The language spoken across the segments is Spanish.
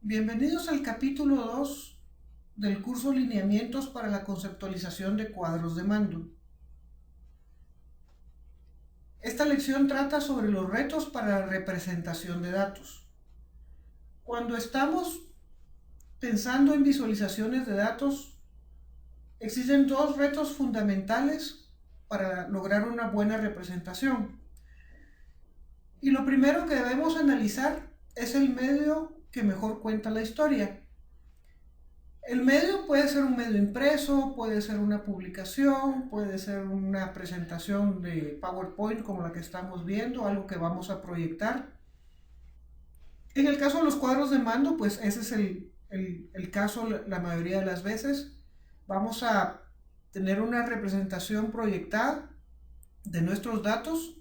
Bienvenidos al capítulo 2 del curso Lineamientos para la conceptualización de cuadros de mando. Esta lección trata sobre los retos para la representación de datos. Cuando estamos pensando en visualizaciones de datos, existen dos retos fundamentales para lograr una buena representación. Y lo primero que debemos analizar es el medio que mejor cuenta la historia. El medio puede ser un medio impreso, puede ser una publicación, puede ser una presentación de PowerPoint como la que estamos viendo, algo que vamos a proyectar. En el caso de los cuadros de mando, pues ese es el caso la mayoría de las veces. Vamos a tener una representación proyectada de nuestros datos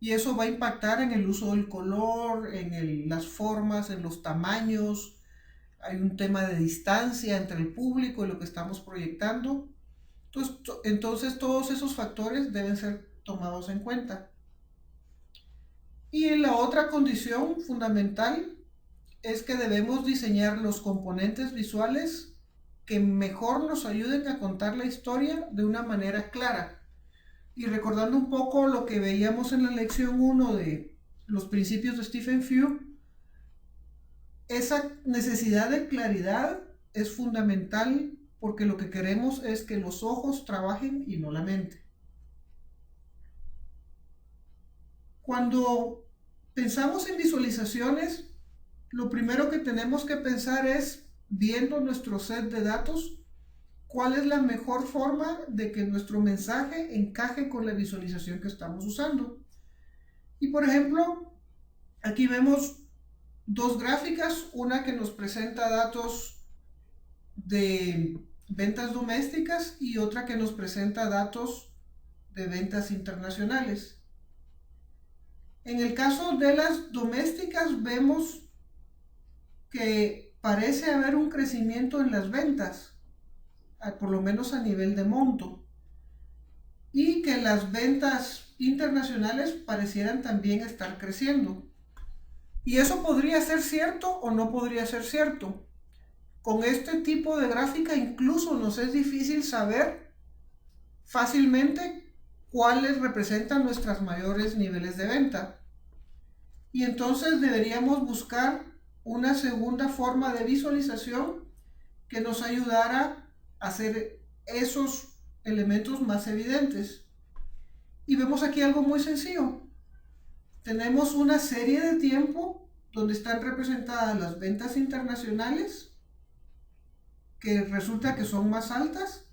y eso va a impactar en el uso del color, en las formas, en los tamaños. Hay un tema de distancia entre el público y lo que estamos proyectando. Entonces todos esos factores deben ser tomados en cuenta. Y la otra condición fundamental es que debemos diseñar los componentes visuales que mejor nos ayuden a contar la historia de una manera clara. Y recordando un poco lo que veíamos en la lección 1 de los principios de Stephen Few, esa necesidad de claridad es fundamental porque lo que queremos es que los ojos trabajen y no la mente. Cuando pensamos en visualizaciones, lo primero que tenemos que pensar es, viendo nuestro set de datos, cuál es la mejor forma de que nuestro mensaje encaje con la visualización que estamos usando. Y por ejemplo, aquí vemos dos gráficas, una que nos presenta datos de ventas domésticas y otra que nos presenta datos de ventas internacionales. En el caso de las domésticas vemos que parece haber un crecimiento en las ventas, por lo menos a nivel de monto, y que las ventas internacionales parecieran también estar creciendo. Y eso podría ser cierto o no podría ser cierto. Con este tipo de gráfica incluso nos es difícil saber fácilmente cuáles representan nuestros mayores niveles de venta. Y entonces deberíamos buscar una segunda forma de visualización que nos ayudara a hacer esos elementos más evidentes. Y vemos aquí algo muy sencillo. Tenemos una serie de tiempo donde están representadas las ventas internacionales, que resulta que son más altas,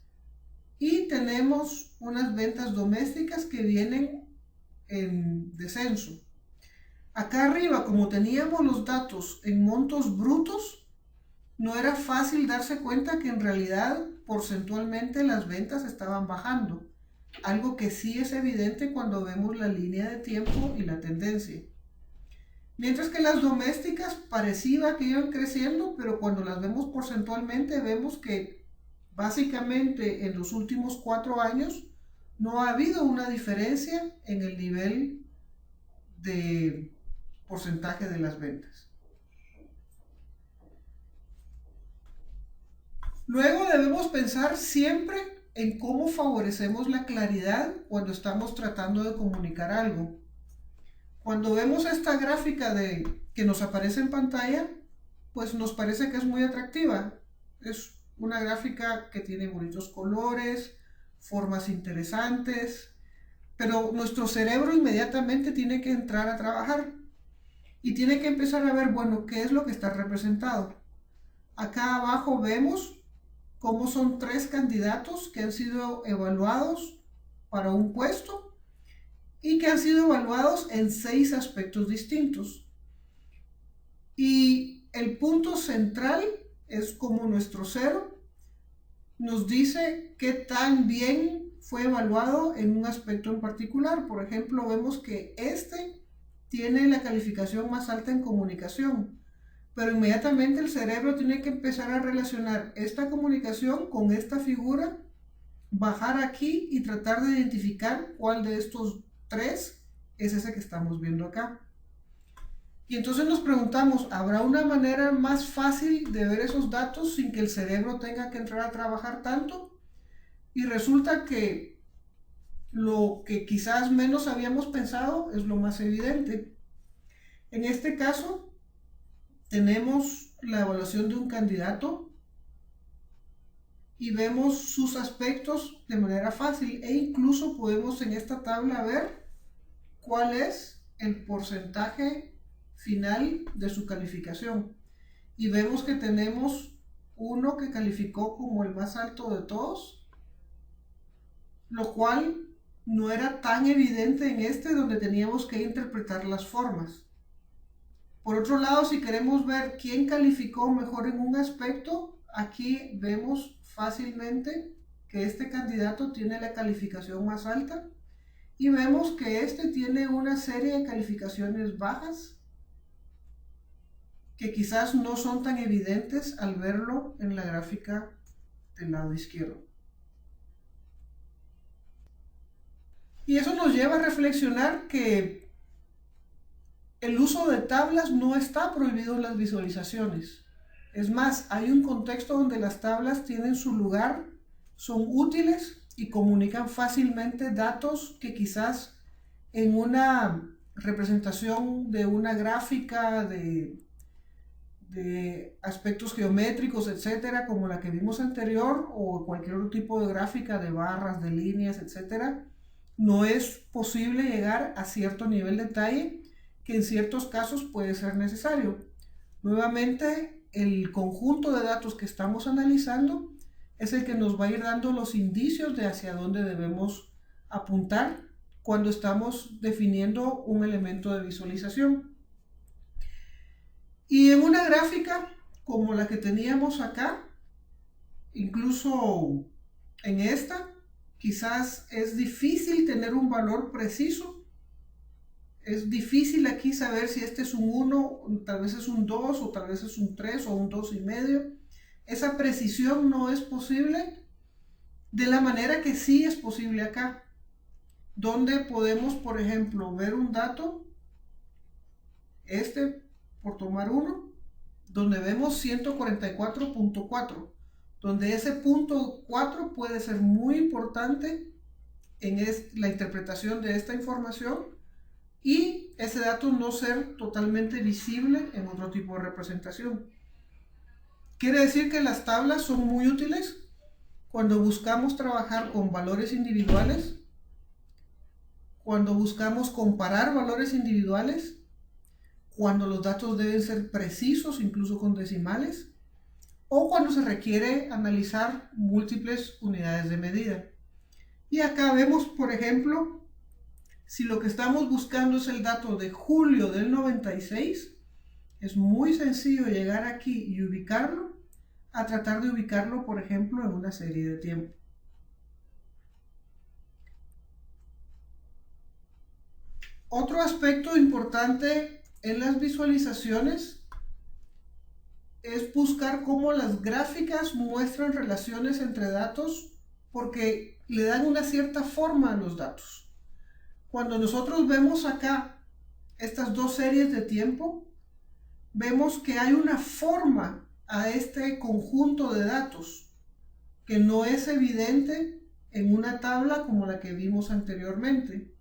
y tenemos unas ventas domésticas que vienen en descenso. Acá arriba, como teníamos los datos en montos brutos, no era fácil darse cuenta que en realidad porcentualmente las ventas estaban bajando, algo que sí es evidente cuando vemos la línea de tiempo y la tendencia. Mientras que las domésticas parecía que iban creciendo, pero cuando las vemos porcentualmente vemos que básicamente en los últimos 4 años no ha habido una diferencia en el nivel de porcentaje de las ventas. Luego debemos pensar siempre en cómo favorecemos la claridad cuando estamos tratando de comunicar algo. Cuando vemos esta gráfica que nos aparece en pantalla, pues nos parece que es muy atractiva. Es una gráfica que tiene bonitos colores, formas interesantes, pero nuestro cerebro inmediatamente tiene que entrar a trabajar y tiene que empezar a ver, bueno, qué es lo que está representado. Acá abajo vemos cómo son 3 candidatos que han sido evaluados para un puesto y que han sido evaluados en 6 aspectos distintos. Y el punto central es como nuestro cero nos dice qué tan bien fue evaluado en un aspecto en particular. Por ejemplo, vemos que este tiene la calificación más alta en comunicación, pero inmediatamente el cerebro tiene que empezar a relacionar esta comunicación con esta figura, bajar aquí y tratar de identificar cuál de estos 3 es ese que estamos viendo acá. Y entonces nos preguntamos, ¿habrá una manera más fácil de ver esos datos sin que el cerebro tenga que entrar a trabajar tanto? Y resulta que lo que quizás menos habíamos pensado es lo más evidente. En este caso, tenemos la evaluación de un candidato y vemos sus aspectos de manera fácil e incluso podemos en esta tabla ver cuál es el porcentaje final de su calificación. Y vemos que tenemos uno que calificó como el más alto de todos, lo cual no era tan evidente en este donde teníamos que interpretar las formas. Por otro lado, si queremos ver quién calificó mejor en un aspecto, aquí vemos fácilmente que este candidato tiene la calificación más alta y vemos que este tiene una serie de calificaciones bajas que quizás no son tan evidentes al verlo en la gráfica del lado izquierdo. Y eso nos lleva a reflexionar que el uso de tablas no está prohibido en las visualizaciones. Es más, hay un contexto donde las tablas tienen su lugar, son útiles y comunican fácilmente datos que quizás en una representación de una gráfica de aspectos geométricos, etcétera, como la que vimos anterior, o cualquier otro tipo de gráfica de barras, de líneas, etcétera, no es posible llegar a cierto nivel de detalle que en ciertos casos puede ser necesario. Nuevamente, el conjunto de datos que estamos analizando es el que nos va a ir dando los indicios de hacia dónde debemos apuntar cuando estamos definiendo un elemento de visualización. Y en una gráfica como la que teníamos acá, incluso en esta, quizás es difícil tener un valor preciso. Es difícil aquí saber si este es un 1, tal vez es un 2 o tal vez es un 3 o un 2,5. Esa precisión no es posible de la manera que sí es posible acá, donde podemos, por ejemplo, ver un dato, por tomar uno, donde vemos 144.4, donde ese punto 4 puede ser muy importante en la interpretación de esta información y ese dato no ser totalmente visible en otro tipo de representación. Quiere decir que las tablas son muy útiles cuando buscamos trabajar con valores individuales, cuando buscamos comparar valores individuales, cuando los datos deben ser precisos, incluso con decimales, o cuando se requiere analizar múltiples unidades de medida. Y acá vemos, por ejemplo, si lo que estamos buscando es el dato de julio del 96, es muy sencillo llegar aquí y ubicarlo, a tratar de ubicarlo, por ejemplo, en una serie de tiempo. Otro aspecto importante en las visualizaciones es buscar cómo las gráficas muestran relaciones entre datos porque le dan una cierta forma a los datos. Cuando nosotros vemos acá estas dos series de tiempo, vemos que hay una forma a este conjunto de datos que no es evidente en una tabla como la que vimos anteriormente.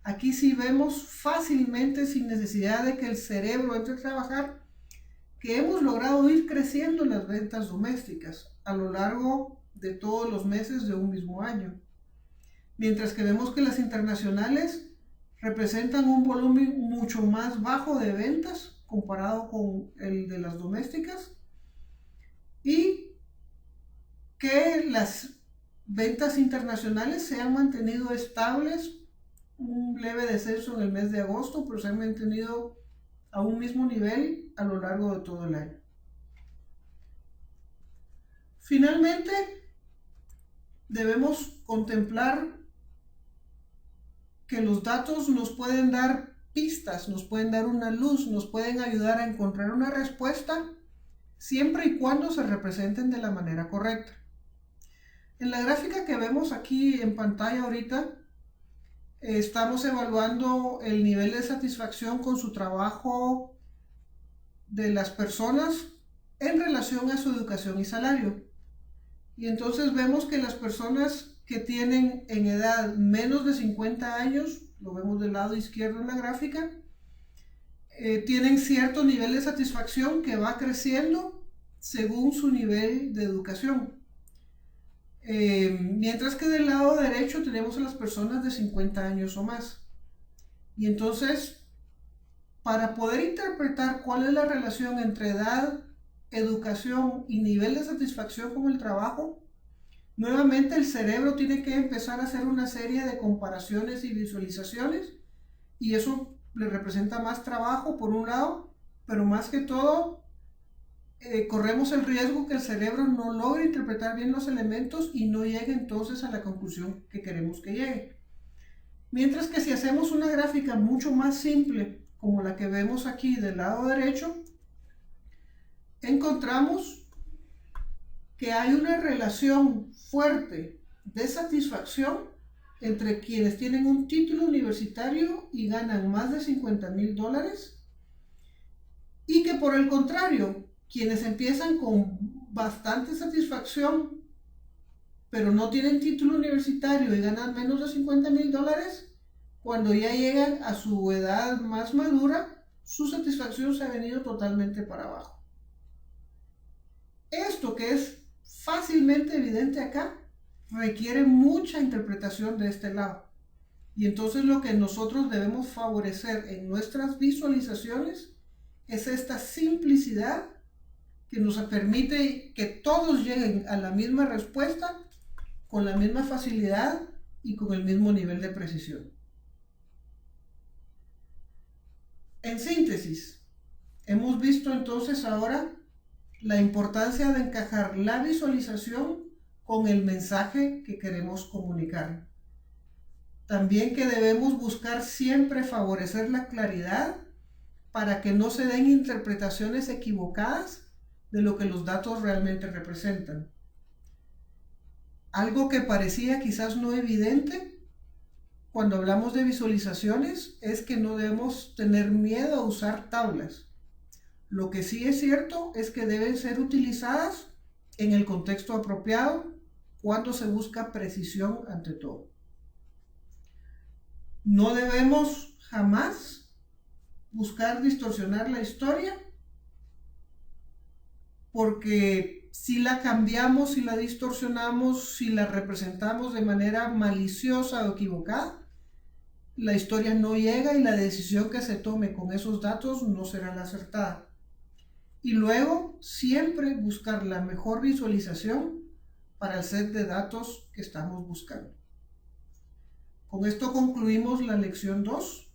Aquí sí vemos fácilmente, sin necesidad de que el cerebro entre a trabajar, que hemos logrado ir creciendo las ventas domésticas a lo largo de todos los meses de un mismo año. Mientras que vemos que las internacionales representan un volumen mucho más bajo de ventas comparado con el de las domésticas y que las ventas internacionales se han mantenido estables, un leve descenso en el mes de agosto, pero se han mantenido a un mismo nivel a lo largo de todo el año. Finalmente, debemos contemplar que los datos nos pueden dar pistas, nos pueden dar una luz, nos pueden ayudar a encontrar una respuesta siempre y cuando se representen de la manera correcta. En la gráfica que vemos aquí en pantalla ahorita, estamos evaluando el nivel de satisfacción con su trabajo de las personas en relación a su educación y salario. Y entonces vemos que las personas que tienen en edad menos de 50 años, lo vemos del lado izquierdo en la gráfica, tienen cierto nivel de satisfacción que va creciendo según su nivel de educación. Mientras que del lado derecho tenemos a las personas de 50 años o más. Y entonces, para poder interpretar cuál es la relación entre edad, educación y nivel de satisfacción con el trabajo, nuevamente el cerebro tiene que empezar a hacer una serie de comparaciones y visualizaciones, y eso le representa más trabajo por un lado, pero más que todo corremos el riesgo que el cerebro no logre interpretar bien los elementos y no llegue entonces a la conclusión que queremos que llegue. Mientras que si hacemos una gráfica mucho más simple, como la que vemos aquí del lado derecho, encontramos que hay una relación fuerte de satisfacción entre quienes tienen un título universitario y ganan más de $50,000, y que por el contrario, quienes empiezan con bastante satisfacción, pero no tienen título universitario y ganan menos de $50,000, cuando ya llegan a su edad más madura, su satisfacción se ha venido totalmente para abajo. Esto, que es fácilmente evidente acá, requiere mucha interpretación de este lado. Y entonces lo que nosotros debemos favorecer en nuestras visualizaciones es esta simplicidad que nos permite que todos lleguen a la misma respuesta con la misma facilidad y con el mismo nivel de precisión. En síntesis, hemos visto entonces ahora la importancia de encajar la visualización con el mensaje que queremos comunicar. También que debemos buscar siempre favorecer la claridad para que no se den interpretaciones equivocadas de lo que los datos realmente representan. Algo que parecía quizás no evidente cuando hablamos de visualizaciones es que no debemos tener miedo a usar tablas. Lo que sí es cierto es que deben ser utilizadas en el contexto apropiado cuando se busca precisión ante todo. No debemos jamás buscar distorsionar la historia, porque si la cambiamos, si la distorsionamos, si la representamos de manera maliciosa o equivocada, la historia no llega y la decisión que se tome con esos datos no será la acertada. Y luego siempre buscar la mejor visualización para el set de datos que estamos buscando. Con esto concluimos la lección 2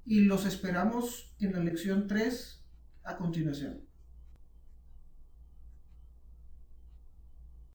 y los esperamos en la lección 3 a continuación.